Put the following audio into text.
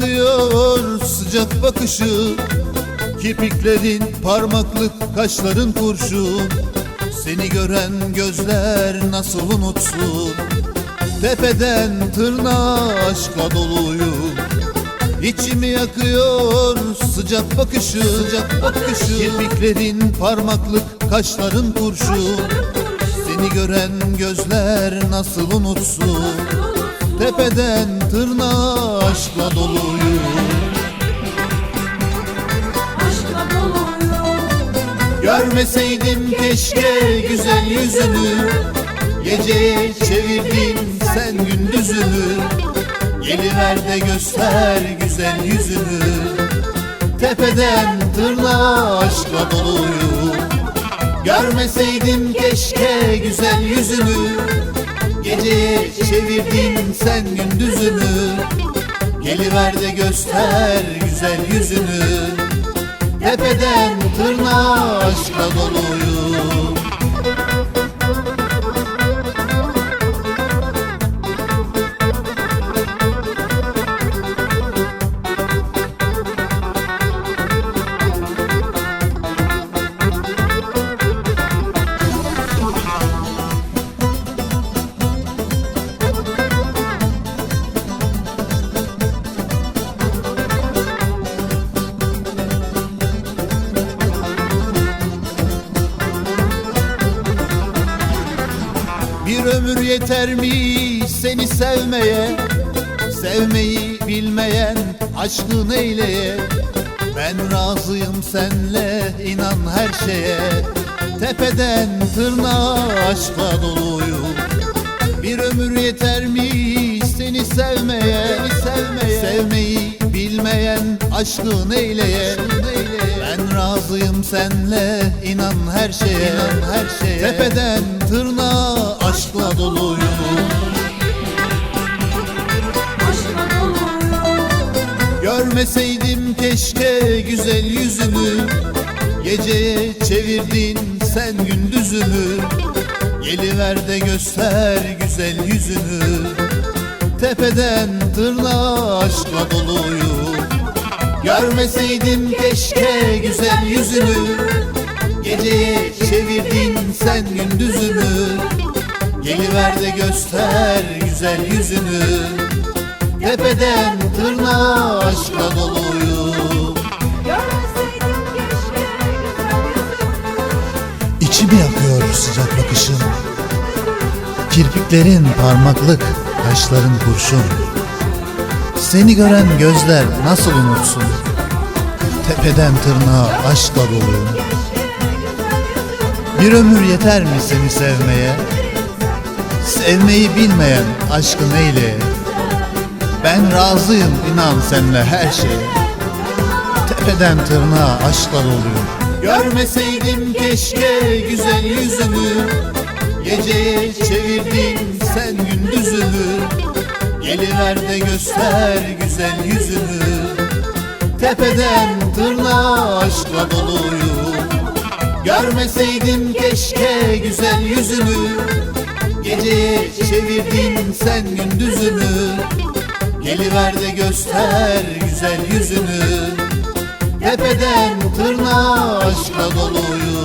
yakıyor sıcak bakışı, kirpiklerin parmaklık, kaşların kurşun. Seni gören gözler nasıl unutsun? Tepeden tırnağa aşka doluyum. İçimi yakıyor sıcak bakışı, sıcak bakışı. Kirpiklerin parmaklık, kaşların kurşun. Seni gören gözler nasıl unutsun? Tepeden tırnağa aşkla doluyum. Görmeseydim keşke güzel yüzünü, geceye çevirdin sen gündüzümü. Geliver de göster güzel yüzünü, tepeden tırnağa aşkla doluyum. Görmeseydim keşke güzel yüzünü, geceye çevirdin sen gündüzümü. Geliver de göster güzel yüzünü, tepeden tırnağa aşkla doluyum. Bir ömür yeter mi seni sevmeye? Sevmeyi bilmeyen aşkı neyleye? Ben razıyım senle, inan her şeye. Tepeden tırnağa aşka doluyum. Bir ömür yeter mi seni sevmeye? Sevmeyi bilmeyen aşkı neyleye? Ben razıyım senle, inan her şeye. Tepeden tırnağa aşkla doluyum. Görmeseydim keşke güzel yüzünü, geceye çevirdin sen gündüzümü. Geliver de göster güzel yüzünü, tepeden tırnağa aşkla doluyum. Görmeseydim keşke güzel yüzünü, geceye çevirdin sen gündüzümü. Geliver de göster güzel yüzünü, tepeden tırnağa aşkla doluyum. İçimi yakıyor sıcak bakışın, kirpiklerin parmaklık, kaşların kurşun. Seni gören gözler nasıl unutsun? Tepeden tırnağa aşkla doluyum. Bir ömür yeter mi seni sevmeye? Sevmeyi bilmeyen aşkı neyle? Ben razıyım inan senle her şeye. Tepeden tırnağa aşkla doluyum. Görmeseydim keşke güzel yüzünü, geceye çevirdin sen gündüzümü. Geliver de göster güzel yüzünü, tepeden tırnağa aşkla doluyum. Görmeseydim keşke güzel yüzünü, geceye çevirdin sen gündüzümü. Geliver de göster güzel yüzünü, tepeden tırnağa aşkla doluyum.